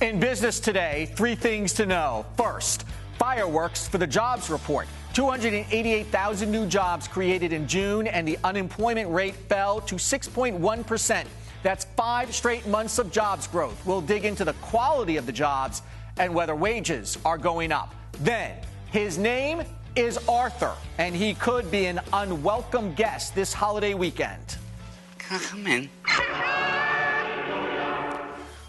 In business today, three things to know. First, fireworks for the jobs report. 288,000 new jobs created in June, and the unemployment rate fell to 6.1%. That's 5 straight months of jobs growth. We'll dig into the quality of the jobs and whether wages are going up. Then, his name is Arthur, and he could be an unwelcome guest this holiday weekend. Come in.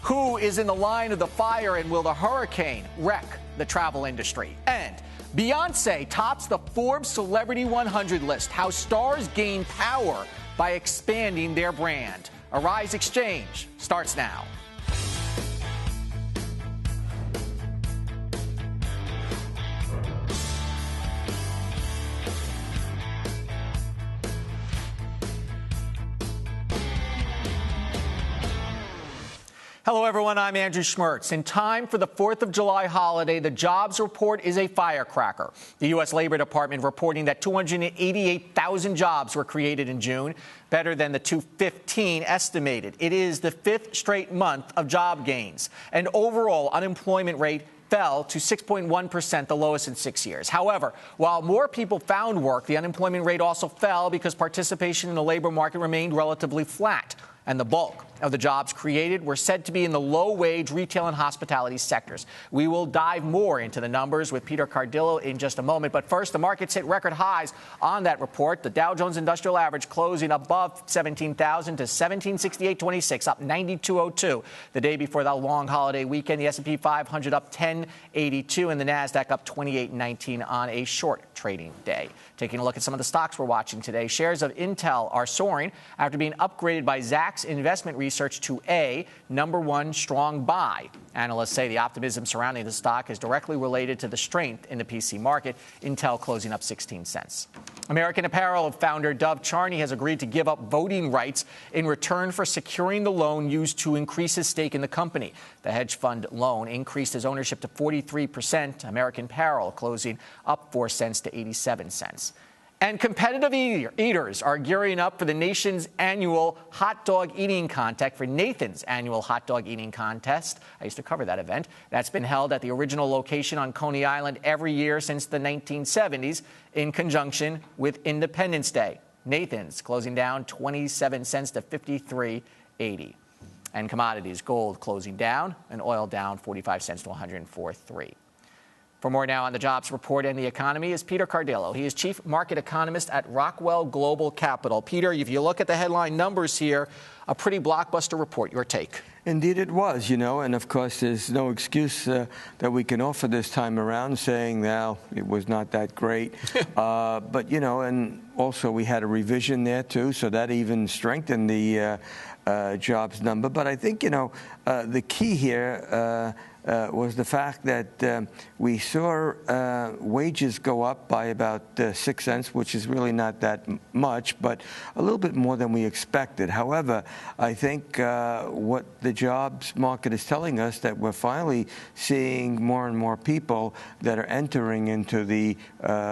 Who is in the line of the fire, and will the hurricane wreck the travel industry? And Beyoncé tops the Forbes Celebrity 100 list. How stars gain power by expanding their brand. Arise Exchange starts now. Hello, everyone. I'm Andrew Schmertz. In time for the 4th of July holiday, the jobs report is a firecracker. The U.S. Labor Department reporting that 288,000 jobs were created in June, better than the 215 estimated. It is the 5th straight month of job gains. And overall unemployment rate fell to 6.1%, the lowest in 6 years. However, while more people found work, the unemployment rate also fell because participation in the labor market remained relatively flat. And the bulk of the jobs created were said to be in the low-wage retail and hospitality sectors. We will dive more into the numbers with Peter Cardillo in just a moment. But first, the markets hit record highs on that report. The Dow Jones Industrial Average closing above 17,000 to 1768.26, up 92.02. The day before that long holiday weekend, the S&P 500 up 10.82 and the Nasdaq up 28.19 on a short trading day. Taking a look at some of the stocks we're watching today, shares of Intel are soaring after being upgraded by Zacks Investment Research to a #1 strong buy. Analysts say the optimism surrounding the stock is directly related to the strength in the PC market. Intel closing up 16 cents. American Apparel founder Dov Charney has agreed to give up voting rights in return for securing the loan used to increase his stake in the company. The hedge fund loan increased his ownership to 43%. American Apparel closing up 4 cents to 87 cents. And competitive eaters are gearing up for the nation's annual hot dog eating contest, for Nathan's annual hot dog eating contest. I used to cover that event. That's been held at the original location on Coney Island every year since the 1970s in conjunction with Independence Day. Nathan's closing down 27 cents to 53.80. And commodities, gold closing down and oil down 45 cents to 104.3. For more now on the jobs report and the economy is Peter Cardillo. He is chief market economist at Rockwell Global Capital. Peter, if you look at the headline numbers here, a pretty blockbuster report. Your take? Indeed it was, and of course there's no excuse that we can offer this time around saying, well, it was not that great. But, and also we had a revision there too, so that even strengthened the jobs number. But I think, the key here was the fact that we saw wages go up by about 6 cents, which is really not that much, but a little bit more than we expected. However, I think what the jobs market is telling us that we're finally seeing more and more people that are entering into the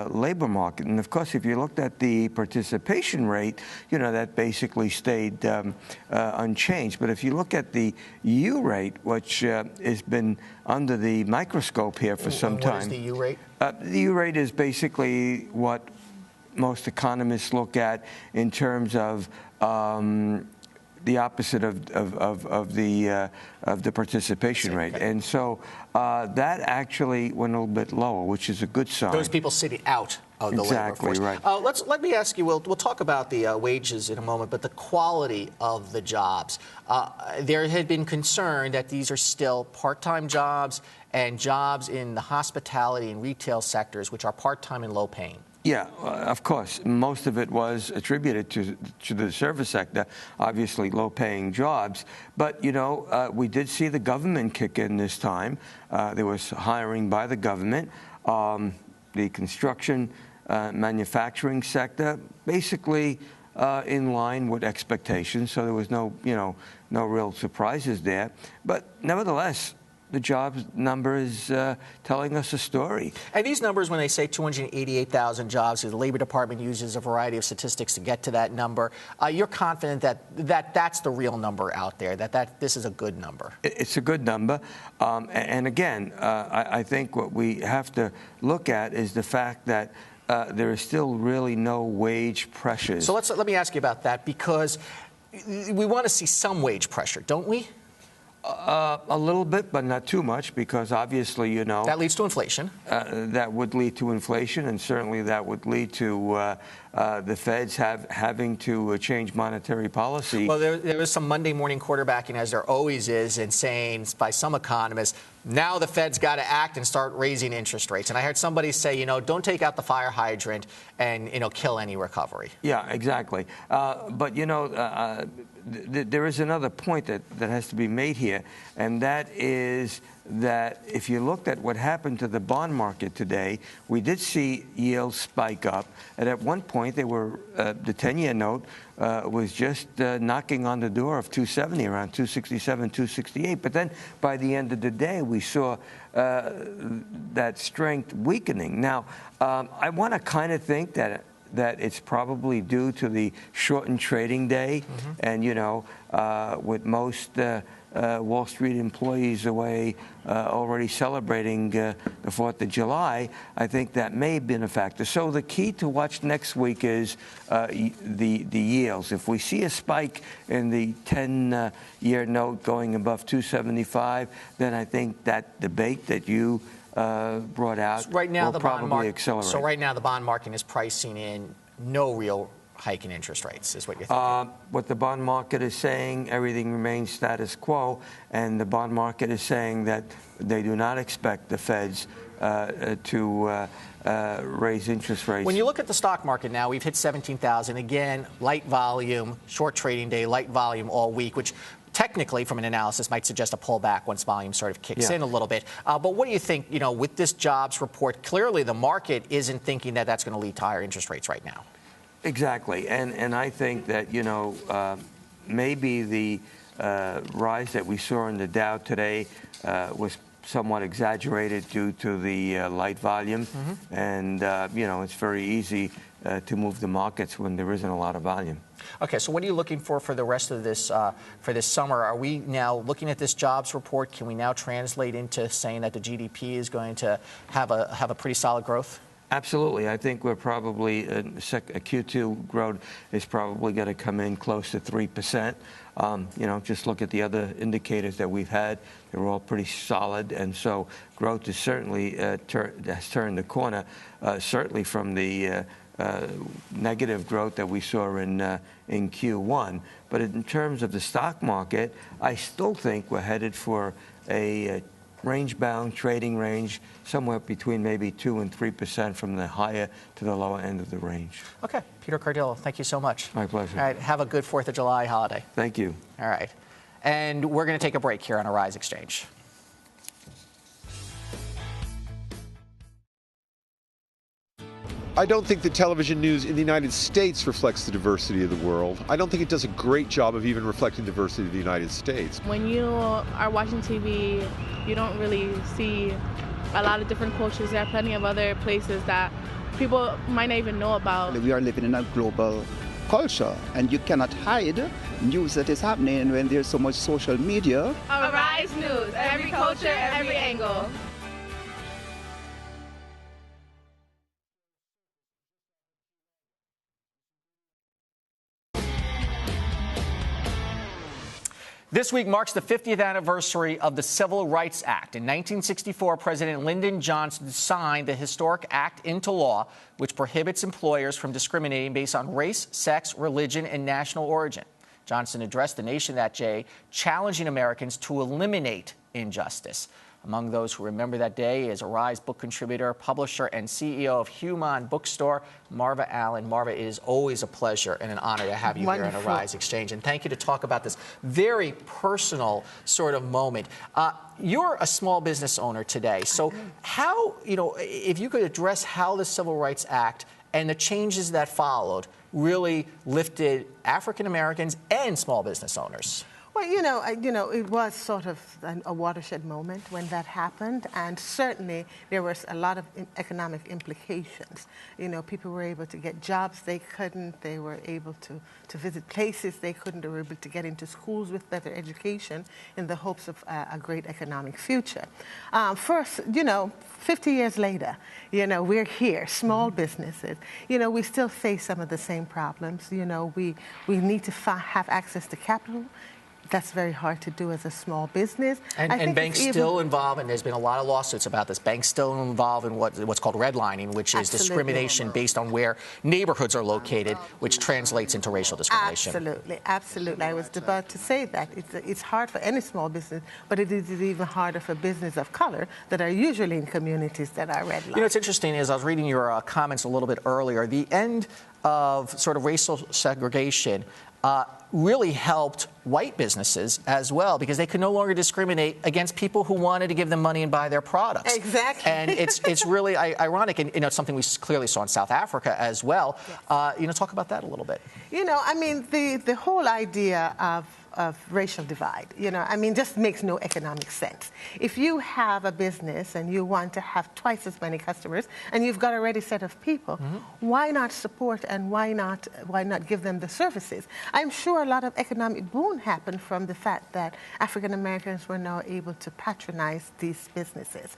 labor market. And of course, if you looked at the participation rate, that basically stayed unchanged. But if you look at the U rate, which has been under the microscope here for some time. What is the U rate? The U rate is basically what most economists look at in terms of the opposite of the participation rate. And so that actually went a little bit lower, which is a good sign. Those people sitting out of the labor force. Right. Let me ask you, we'll talk about the wages in a moment, but the quality of the jobs. There had been concern that these are still part-time jobs and jobs in the hospitality and retail sectors, which are part-time and low-paying. Yeah, of course. Most of it was attributed to the service sector, obviously low-paying jobs. But, we did see the government kick in this time. There was hiring by the government. The construction, manufacturing sector, basically in line with expectations. So there was no real surprises there. But nevertheless, the jobs number is telling us a story. And these numbers, when they say 288,000 jobs, the Labor Department uses a variety of statistics to get to that number. You're confident that that's the real number out there, that this is a good number? It's a good number. And again, I think what we have to look at is the fact that there is still really no wage pressures. So let me ask you about that, because we want to see some wage pressure, don't we? A little bit, but not too much, because obviously, you know, that leads to inflation. That would lead to inflation, and certainly that would lead to the Feds having to change monetary policy. Well, there was some Monday morning quarterbacking, as there always is, and saying by some economists, now the Fed's got to act and start raising interest rates. And I heard somebody say, you know, don't take out the fire hydrant and, you know, kill any recovery. Yeah, exactly. But, you know, there is another point that has to be made here, and that is that if you looked at what happened to the bond market today, we did see yields spike up, and at one point they were the 10-year note was just knocking on the door of 270, around 267, 268. But then by the end of the day, we saw that strength weakening. Now, I want to kind of think that it's probably due to the shortened trading day, and, you know, with most Wall Street employees away already celebrating the 4th of July, I think that may have been a factor. So the key to watch next week is the yields. If we see a spike in the 10-year note going above 275, then I think that debate that you brought out will probably accelerate. So right now the bond market is pricing in no real hike in interest rates, is what you're thinking? What the bond market is saying, everything remains status quo, and the bond market is saying that they do not expect the Feds to raise interest rates. When you look at the stock market now, we've hit 17,000. Again, light volume, short trading day, light volume all week, which technically, from an analysis, might suggest a pullback once volume sort of kicks in a little bit. But what do you think, you know, with this jobs report, clearly the market isn't thinking that that's going to lead to higher interest rates right now. Exactly. And I think that, you know, maybe the rise that we saw in the Dow today was somewhat exaggerated due to the light volume. And, you know, it's very easy to move the markets when there isn't a lot of volume. Okay, so what are you looking for the rest of this for this summer? Are we now looking at this jobs report? Can we now translate into saying that the GDP is going to have a pretty solid growth? Absolutely. I think we're probably Q2 growth is probably going to come in close to 3%. You know, just look at the other indicators that we've had; they're all pretty solid, and so growth is certainly has turned the corner. Certainly from the negative growth that we saw in Q1. But in terms of the stock market, I still think we're headed for a range-bound trading range, somewhere between maybe 2 and 3% from the higher to the lower end of the range. Okay. Peter Cardillo, thank you so much. My pleasure. All right. Have a good 4th of July holiday. Thank you. All right. And we're going to take a break here on Arise Exchange. I don't think that television news in the United States reflects the diversity of the world. I don't think it does a great job of even reflecting the diversity of the United States. When you are watching TV, you don't really see a lot of different cultures. There are plenty of other places that people might not even know about. We are living in a global culture, and you cannot hide news that is happening when there's so much social media. Arise News, every culture, every angle. This week marks the 50th anniversary of the Civil Rights Act. In 1964, President Lyndon Johnson signed the historic act into law, which prohibits employers from discriminating based on race, sex, religion, and national origin. Johnson addressed the nation that day, challenging Americans to eliminate injustice. Among those who remember that day is Arise book contributor, publisher, and CEO of Human Bookstore, Marva Allen. Marva, it is always a pleasure and an honor to have you here on Arise Exchange. And thank you to talk about this very personal sort of moment. You're a small business owner today. So how, you know, if you could address how the Civil Rights Act and the changes that followed really lifted African Americans and small business owners. Well, it was sort of a watershed moment when that happened, and certainly there was a lot of economic implications. People were able to get jobs they couldn't. They were able to visit places they couldn't. They were able to get into schools with better education in the hopes of a great economic future. First, 50 years later, we're here, small businesses. We still face some of the same problems. We need to have access to capital. That's very hard to do as a small business. And banks still involved, and there's been a lot of lawsuits about this. Banks still involved in what's called redlining, which is discrimination based on where neighborhoods are located, which translates into racial discrimination. Absolutely. I was about to say that. It's hard for any small business, but it is even harder for business of color that are usually in communities that are redlined. What's interesting is I was reading your comments a little bit earlier. The end of sort of racial segregation really helped white businesses as well, because they could no longer discriminate against people who wanted to give them money and buy their products. Exactly. And it's really ironic, and it's something we clearly saw in South Africa as well. Yes. Talk about that a little bit. The whole idea of racial divide, just makes no economic sense. If you have a business and you want to have twice as many customers and you've got a ready set of people, why not support and why not give them the services? I'm sure a lot of economic boom happened from the fact that African Americans were now able to patronize these businesses.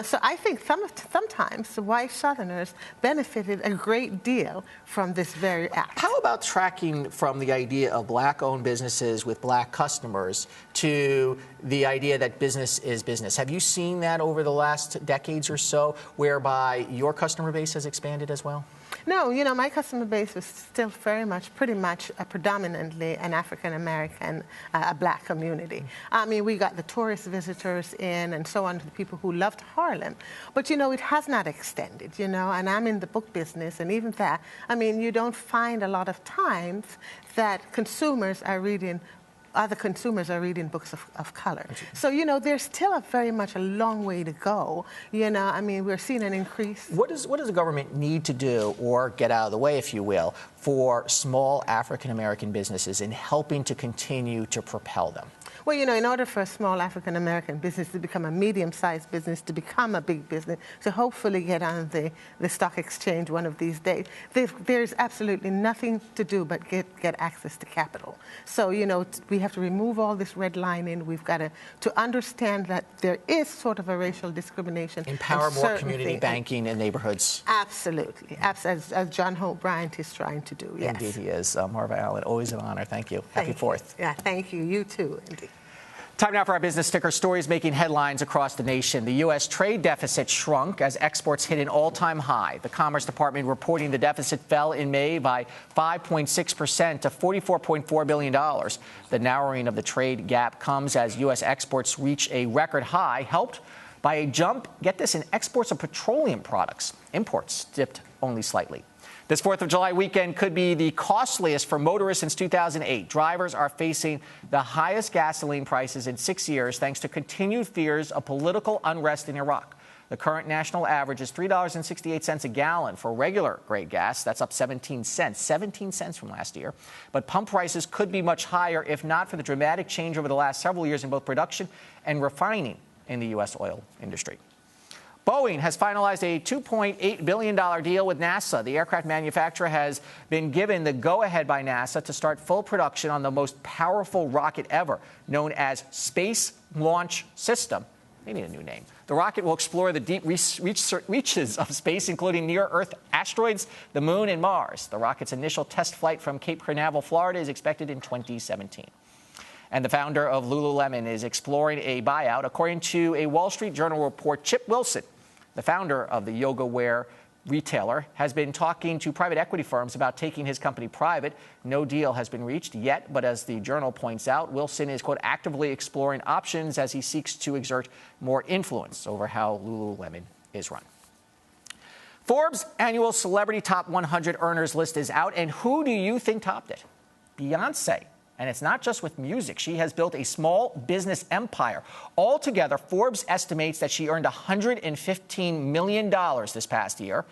So I think sometimes white Southerners benefited a great deal from this very act. How about tracking from the idea of black-owned businesses with black customers to the idea that business is business? Have you seen that over the last decades or so, whereby your customer base has expanded as well? No, my customer base was still pretty much predominantly an African-American, a black community. We got the tourist visitors in and so on, the people who loved Harlem. But, it has not extended, and I'm in the book business, and even that, you don't find a lot of times that other consumers are reading books of color. So, there's still very much a long way to go. We're seeing an increase. What does the government need to do, or get out of the way, if you will, for small African-American businesses in helping to continue to propel them? Well, in order for a small African-American business to become a medium-sized business, to become a big business, to hopefully get on the stock exchange one of these days, there's absolutely nothing to do but get access to capital. So, we have to remove all this redlining. We've got to understand that there is sort of a racial discrimination. Empower more community banking in neighborhoods. Absolutely. As John Hope Bryant is trying to do, yes. Indeed he is. Marva Allen, always an honor. Thank you. Happy 4th. Yeah, thank you. You too, indeed. Time now for our business ticker. Stories making headlines across the nation. The U.S. trade deficit shrunk as exports hit an all-time high. The Commerce Department reporting the deficit fell in May by 5.6% to $44.4 billion. The narrowing of the trade gap comes as U.S. exports reach a record high, helped by a jump, get this, in exports of petroleum products. Imports dipped only slightly. This 4th of July weekend could be the costliest for motorists since 2008. Drivers are facing the highest gasoline prices in 6 years thanks to continued fears of political unrest in Iraq. The current national average is $3.68 a gallon for regular grade gas. That's up 17 cents from last year. But pump prices could be much higher if not for the dramatic change over the last several years in both production and refining in the U.S. oil industry. Boeing has finalized a $2.8 billion deal with NASA. The aircraft manufacturer has been given the go-ahead by NASA to start full production on the most powerful rocket ever, known as Space Launch System. They need a new name. The rocket will explore the deep reaches of space, including near-Earth asteroids, the Moon, and Mars. The rocket's initial test flight from Cape Canaveral, Florida, is expected in 2017. And the founder of Lululemon is exploring a buyout. According to a Wall Street Journal report, Chip Wilson, the founder of the yoga wear retailer, has been talking to private equity firms about taking his company private. No deal has been reached yet, but as the Journal points out, Wilson is, quote, actively exploring options as he seeks to exert more influence over how Lululemon is run. Forbes' annual Celebrity Top 100 Earners list is out, and who do you think topped it? Beyoncé. And it's not just with music. She has built a small business empire. Altogether, Forbes estimates that she earned $115 million this past year.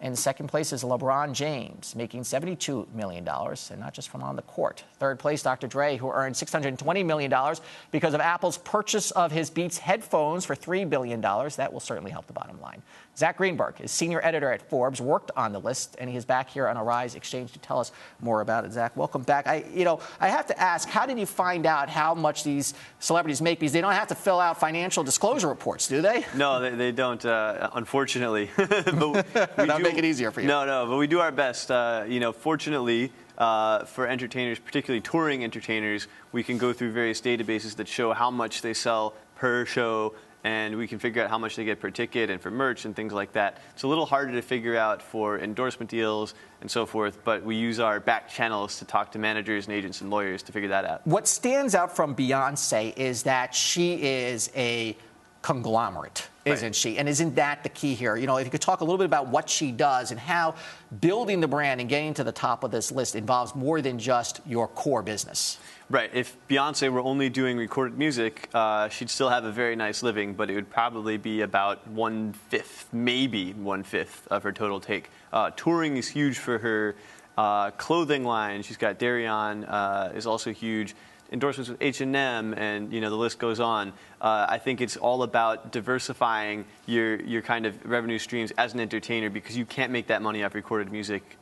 In second place is LeBron James, making $72 million, and not just from on the court. Third place, Dr. Dre, who earned $620 million because of Apple's purchase of his Beats headphones for $3 billion. That will certainly help the bottom line. Zach Greenburg is senior editor at Forbes, worked on the list, and he is back here on Arise Exchange to tell us more about it. Zach, welcome back. I have to ask, how did you find out how much these celebrities make? Because they don't have to fill out financial disclosure reports, do they? No, they don't, unfortunately. But we make it easier for you. No, but we do our best. Fortunately, for entertainers, particularly touring entertainers, we can go through various databases that show how much they sell per show, and we can figure out how much they get per ticket and for merch and things like that. It's a little harder to figure out for endorsement deals and so forth, but we use our back channels to talk to managers and agents and lawyers to figure that out. What stands out from Beyonce is that she is a conglomerate, isn't she? And isn't that the key here? If you could talk a little bit about what she does and how building the brand and getting to the top of this list involves more than just your core business. Right. If Beyonce were only doing recorded music, she'd still have a very nice living, but it would probably be about 1/5, maybe 1/5 of her total take. Touring is huge for her. Clothing line, she's got Darion, is also huge. Endorsements with H&M, and the list goes on. I think it's all about diversifying your kind of revenue streams as an entertainer, because you can't make that money off recorded music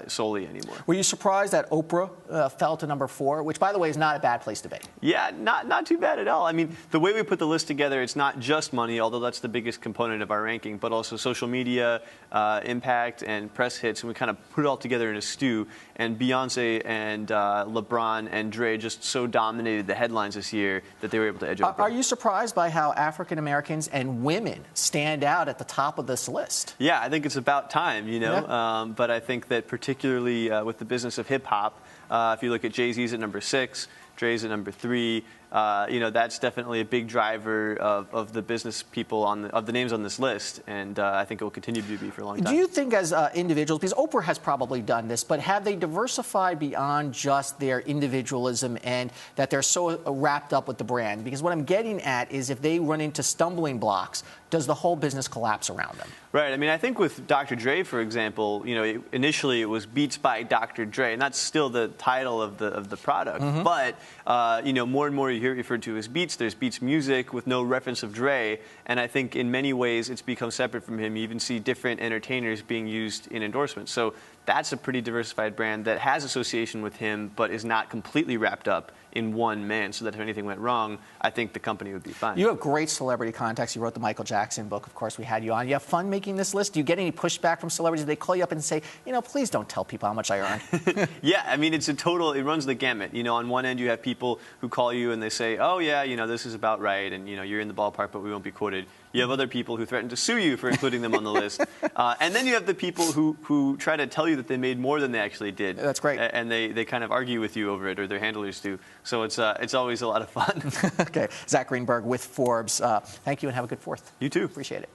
solely anymore. Were you surprised that Oprah fell to number 4, which, by the way, is not a bad place to be? Yeah, not too bad at all. I mean, the way we put the list together, it's not just money, although that's the biggest component of our ranking, but also social media, impact, and press hits, and we kind of put it all together in a stew. And Beyonce and LeBron and Dre just so dominated the headlines this year that they were able to edge Oprah. Are you surprised by how African Americans and women stand out at the top of this list? Yeah, I think it's about time, Yeah. But I think that particularly with the business of hip-hop, if you look at Jay-Z's at number 6, Dre's at number 3, that's definitely a big driver of the business people of the names on this list, and I think it will continue to be for a long time. Do you think as individuals, because Oprah has probably done this, but have they diversified beyond just their individualism and that they're so wrapped up with the brand? Because what I'm getting at is if they run into stumbling blocks, does the whole business collapse around them? Right. I mean, I think with Dr. Dre, for example, initially it was Beats by Dr. Dre, and that's still the title of the product. Mm-hmm. But more and more you hear it referred to as Beats. There's Beats Music with no reference of Dre, and I think in many ways it's become separate from him. You even see different entertainers being used in endorsements. So that's a pretty diversified brand that has association with him, but is not completely wrapped up in one man, so that if anything went wrong, I think the company would be fine. You have great celebrity contacts. You wrote the Michael Jackson book. Of course, we had you on. You have fun making this list? Do you get any pushback from celebrities? Do they call you up and say, please don't tell people how much I earn? Yeah, I mean, it runs the gamut. On one end, you have people who call you and they say, oh, yeah, this is about right, and, you're in the ballpark, but we won't be quoted. You have other people who threaten to sue you for including them on the list. And then you have the people who try to tell you that they made more than they actually did. That's great. And they kind of argue with you over it, or their handlers do. So it's always a lot of fun. Okay. Zach Greenburg with Forbes. Thank you and have a good 4th. You too. Appreciate it.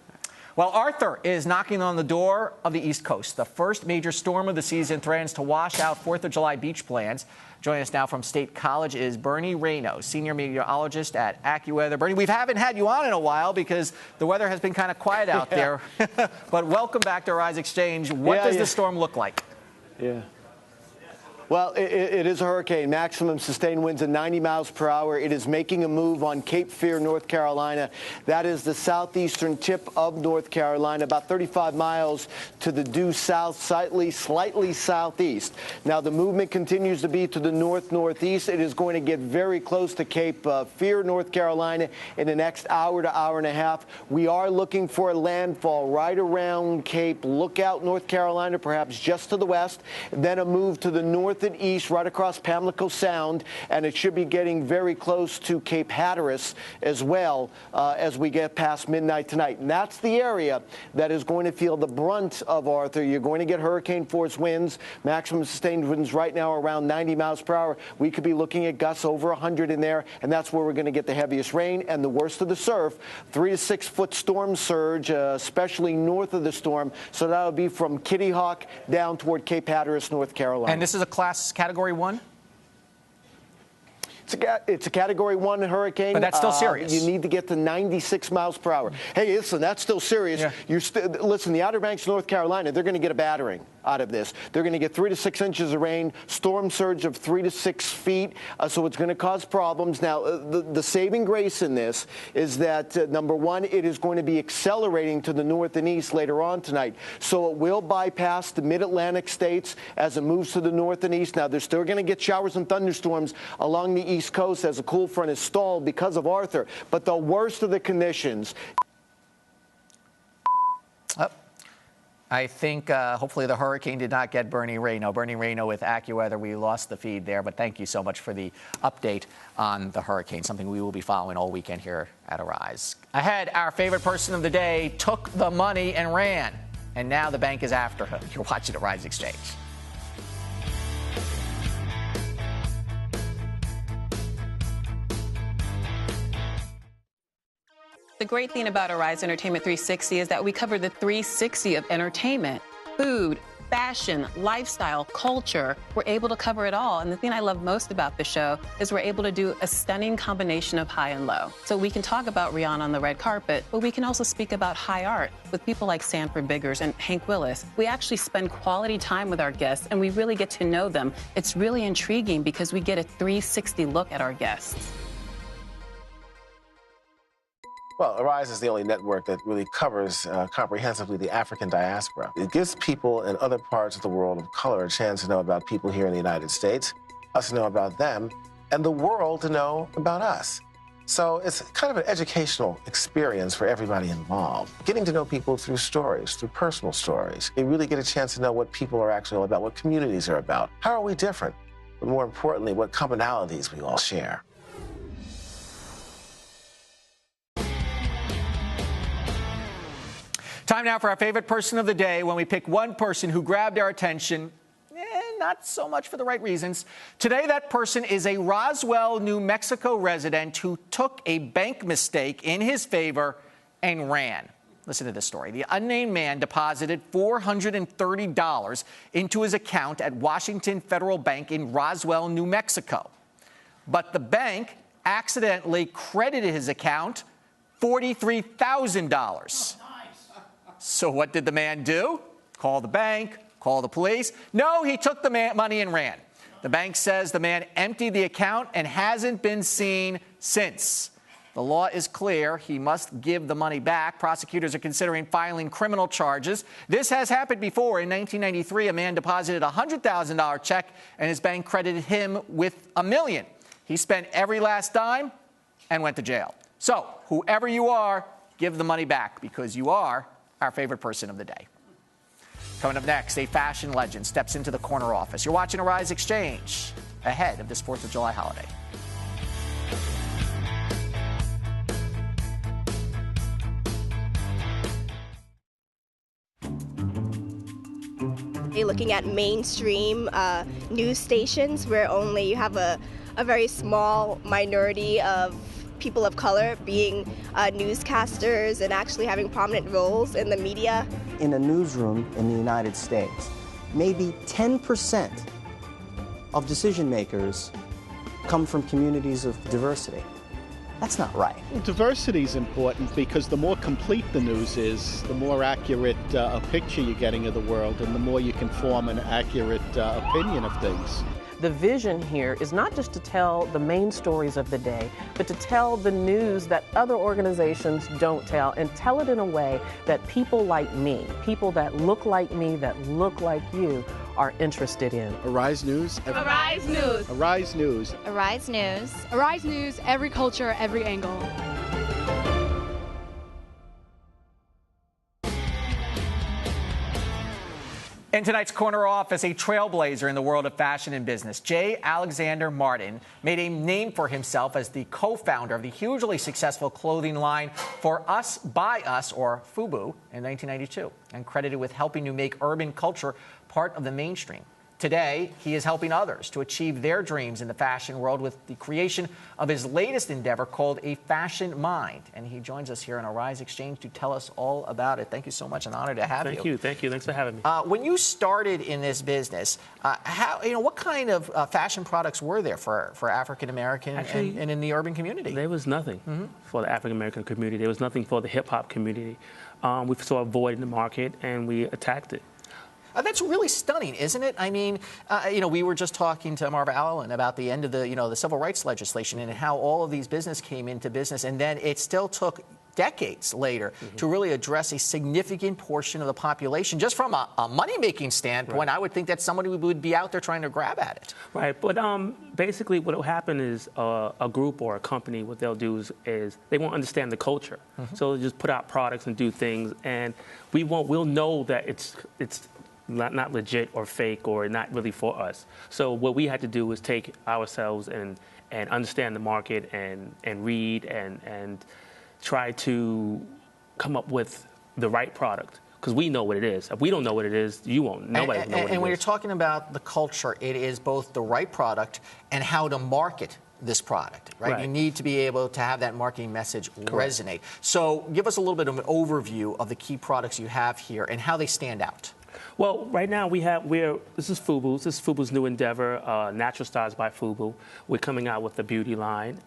Well, Arthur is knocking on the door of the East Coast. The first major storm of the season threatens to wash out 4th of July beach plans. Joining us now from State College is Bernie Reno, senior meteorologist at AccuWeather. Bernie, we haven't had you on in a while because the weather has been kind of quiet out there. But welcome back to Arise Exchange. What does the storm look like? Yeah. Well, it is a hurricane. Maximum sustained winds at 90 miles per hour. It is making a move on Cape Fear, North Carolina. That is the southeastern tip of North Carolina, about 35 miles to the due south, slightly southeast. Now, the movement continues to be to the north-northeast. It is going to get very close to Cape Fear, North Carolina in the next hour to hour and a half. We are looking for a landfall right around Cape Lookout, North Carolina, perhaps just to the west, then a move to the north and east right across Pamlico Sound, and it should be getting very close to Cape Hatteras as well as we get past midnight tonight. And that's the area that is going to feel the brunt of Arthur. You're going to get hurricane force winds, maximum sustained winds right now around 90 miles per hour. We could be looking at gusts over 100 in there, and that's where we're going to get the heaviest rain and the worst of the surf. 3 to 6 foot storm surge, especially north of the storm. So that would be from Kitty Hawk down toward Cape Hatteras, North Carolina. And this is a class Category 1? It's a Category 1 hurricane. But that's still serious. You need to get to 96 miles per hour. Hey, listen, that's still serious. Yeah. Listen, the Outer Banks, North Carolina, they're going to get a battering out of this. They're going to get 3 to 6 inches of rain, storm surge of 3 to 6 feet. So it's going to cause problems. Now, the saving grace in this is that, number one, it is going to be accelerating to the north and east later on tonight. So it will bypass the mid-Atlantic states as it moves to the north and east. Now, they're still going to get showers and thunderstorms along the east coast as a cool front is stalled because of Arthur. But the worst of the conditions. I think hopefully the hurricane did not get Bernie Rayno. Bernie Rayno with AccuWeather. We lost the feed there, but thank you so much for the update on the hurricane, something we will be following all weekend here at Arise. Ahead, our favorite person of the day took the money and ran, and now the bank is after him. You're watching Arise Exchange. The great thing about Arise Entertainment 360 is that we cover the 360 of entertainment, food, fashion, lifestyle, culture. We're able to cover it all. And the thing I love most about the show is we're able to do a stunning combination of high and low. So we can talk about Rihanna on the red carpet, but we can also speak about high art with people like Sanford Biggers and Hank Willis. We actually spend quality time with our guests, and we really get to know them. It's really intriguing because we get a 360 look at our guests. Well, Arise is the only network that really covers comprehensively the African diaspora. It gives people in other parts of the world of color a chance to know about people here in the United States, us to know about them, and the world to know about us. So it's kind of an educational experience for everybody involved. Getting to know people through stories, through personal stories. You really get a chance to know what people are actually all about, what communities are about. How are we different? But more importantly, what commonalities we all share. Time now for our favorite person of the day, when we pick one person who grabbed our attention, not so much for the right reasons. Today, that person is a Roswell, New Mexico resident who took a bank mistake in his favor and ran. Listen to this story. The unnamed man deposited $430 into his account at Washington Federal Bank in Roswell, New Mexico. But the bank accidentally credited his account $43,000. So what did the man do? Call the bank, call the police? No, he took the money and ran. The bank says the man emptied the account and hasn't been seen since. The law is clear. He must give the money back. Prosecutors are considering filing criminal charges. This has happened before. In 1993, a man deposited a $100,000 check and his bank credited him with $1 million. He spent every last dime and went to jail. So whoever you are, give the money back, because you are our favorite person of the day. Coming up next, a fashion legend steps into the corner office. You're watching Arise Exchange ahead of this 4th of July holiday. You're looking at mainstream news stations where only you have a very small minority of people of color being newscasters and actually having prominent roles in the media. In a newsroom in the United States, maybe 10% of decision makers come from communities of diversity. That's not right. Well, diversity is important because the more complete the news is, the more accurate a picture you're getting of the world, and the more you can form an accurate opinion of things. The vision here is not just to tell the main stories of the day, but to tell the news that other organizations don't tell, and tell it in a way that people like me, people that look like me, that look like you, are interested in. Arise News. Arise News. Arise News. Arise News. Arise News, every culture, every angle. In tonight's corner office, a trailblazer in the world of fashion and business, J. Alexander Martin made a name for himself as the co-founder of the hugely successful clothing line For Us, By Us, or FUBU, in 1992, and credited with helping to make urban culture part of the mainstream. Today, he is helping others to achieve their dreams in the fashion world with the creation of his latest endeavor called A Fashion Mind. And he joins us here on Arise Exchange to tell us all about it. Thank you so much. An honor to have you. Thank you. Thanks for having me. When you started in this business, what kind of fashion products were there for African American and in the urban community? There was nothing for the African American community. There was nothing for the hip hop community. We saw a void in the market and we attacked it. That's really stunning, isn't it? I mean, we were just talking to Marva about the end of the civil rights legislation and how all of these businesses came into business, and then it still took decades later to really address a significant portion of the population. Just from a money-making standpoint, I would think that somebody would be out there trying to grab at it. Right, but basically what will happen is a group or a company, what they'll do is they won't understand the culture. So they'll just put out products and do things, and we'll know that it's not legit or fake or not really for us. So what we had to do was take ourselves and understand the market and read and try to come up with the right product. Because we know what it is. If we don't know what it is, you won't. Nobody will know what it is. And when you're talking about the culture, it is both the right product and how to market this product, right? You need to be able to have that marketing message resonate. So give us a little bit of an overview of the key products you have here and how they stand out. Well, right now this is FUBU's. This is FUBU's new endeavor, Natural Styles by FUBU. We're coming out with the beauty line.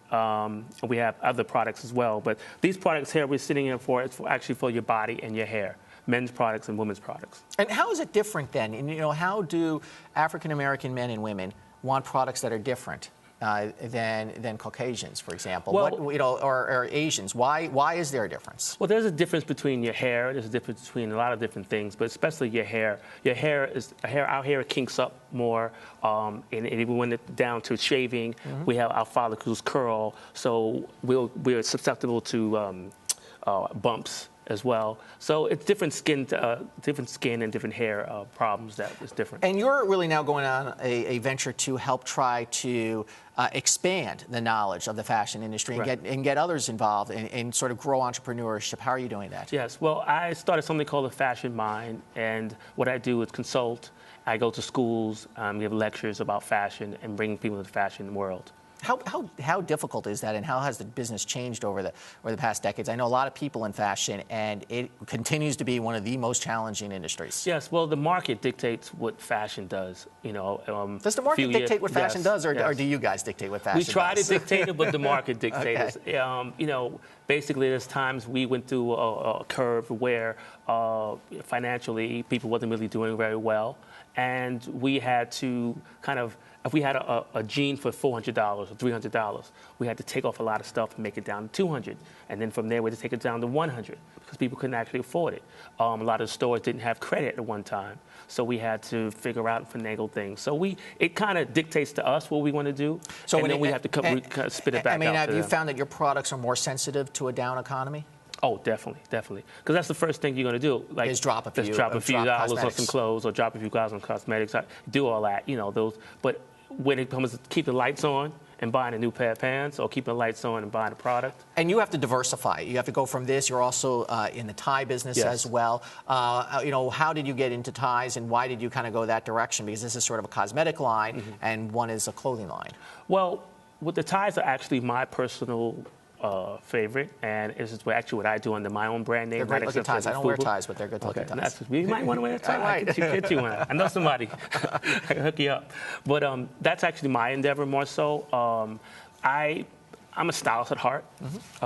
We have other products as well, but these products here we're sitting in for, it's actually for your body and your hair. Men's products and women's products. And how is it different then? And, how do African American men and women want products that are different than Caucasians, for example, or Asians? Why is there a difference? Well, there's a difference between your hair. There's a difference between a lot of different things, but especially your hair. Our hair kinks up more, and even when it's down to shaving, we have our follicles curl, so we're susceptible to bumps as well. So it's different skin and different hair problems that is different. And you're really now going on a venture to help try to expand the knowledge of the fashion industry and get others involved and sort of grow entrepreneurship. How are you doing that? Yes, well, I started something called A Fashion Mind, and what I do is consult. I go to schools, give lectures about fashion and bring people to the fashion world. How difficult is that, and how has the business changed over the past decades? I know a lot of people in fashion, and it continues to be one of the most challenging industries. Yes, well, the market dictates what fashion does. Does the market dictate what fashion does, or do you guys dictate what fashion does? We try to dictate it, but the market dictates it. Basically, there's times we went through a curve where financially people wasn't really doing very well, and we had to kind of. If we had a jean for $400 or $300, we had to take off a lot of stuff and make it down to $200. And then from there, we had to take it down to $100 because people couldn't actually afford it. A lot of the stores didn't have credit at one time. So we had to figure out and finagle things. So it kind of dictates to us what we want to do. So and then we have to spit it back out. Have you found that your products are more sensitive to a down economy? Oh, definitely. Because that's the first thing you're going to do. Is drop a few dollars on some clothes or drop a few dollars on cosmetics. Do all that, But when it comes to keeping the lights on and buying a new pair of pants or keeping the lights on and buying a product. And you have to diversify. You have to go from this. You're also in the tie business as well. How did you get into ties, and why did you kind of go that direction? Because this is sort of a cosmetic line and one is a clothing line. Well, the ties are actually my personal favorite, and this is actually what I do under my own brand name. They're great-looking ties. I don't wear ties, but they're good-looking ties. You might want to wear a tie. I can get you one. I know somebody. I can hook you up. But that's actually my endeavor more so. I'm a stylist at heart,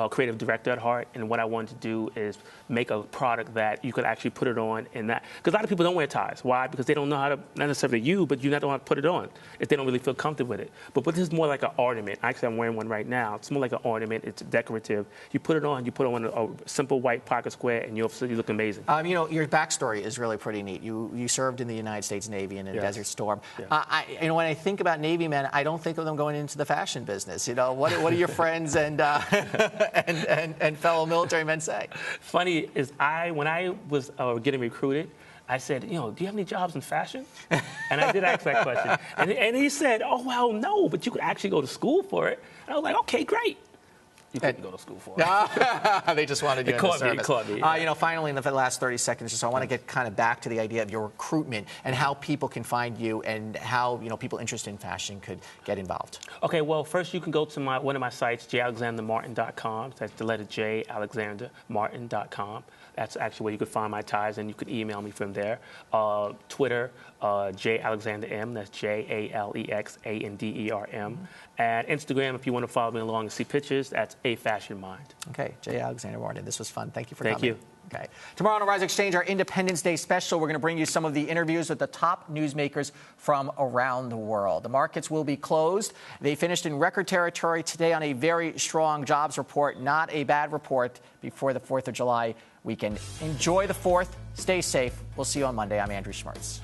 creative director at heart, and what I wanted to do is make a product that you could actually put it on and that, because a lot of people don't wear ties. Why? Because they don't know how to, not necessarily you, but you don't know how to put it on if they don't really feel comfortable with it. But this is more like an ornament. Actually, I'm wearing one right now. It's more like an ornament. It's decorative. You put it on a simple white pocket square, and you look amazing. Your backstory is really pretty neat. You served in the United States Navy in a Desert Storm. When I think about Navy men, I don't think of them going into the fashion business. What are your friends and fellow military men say? Funny is when I was getting recruited, I said, do you have any jobs in fashion? And I did ask that question. And he said, oh, well, no, but you could actually go to school for it. And I was like, okay, great. You couldn't go to school for. They just wanted you in the service. It caught me. Finally, in the last 30 seconds or so, I want to get kind of back to the idea of your recruitment and how people can find you and how people interested in fashion could get involved. Okay, well, first you can go to one of my sites,jalexandermartin.com. That's the letter J, alexandermartin.com. That's actually where you could find my ties, and you could email me from there. Twitter, JAlexanderM. That's JALEXANDERM. And Instagram, if you want to follow me along and see pictures, that's A Fashion Mind. Okay, J. Alexander Martin. This was fun. Thank you for coming. Thank you. Okay. Tomorrow on Arise Exchange, our Independence Day special, we're going to bring you some of the interviews with the top newsmakers from around the world. The markets will be closed. They finished in record territory today on a very strong jobs report, not a bad report before the 4th of July weekend. Enjoy the 4th. Stay safe. We'll see you on Monday. I'm Andrew Schmertz.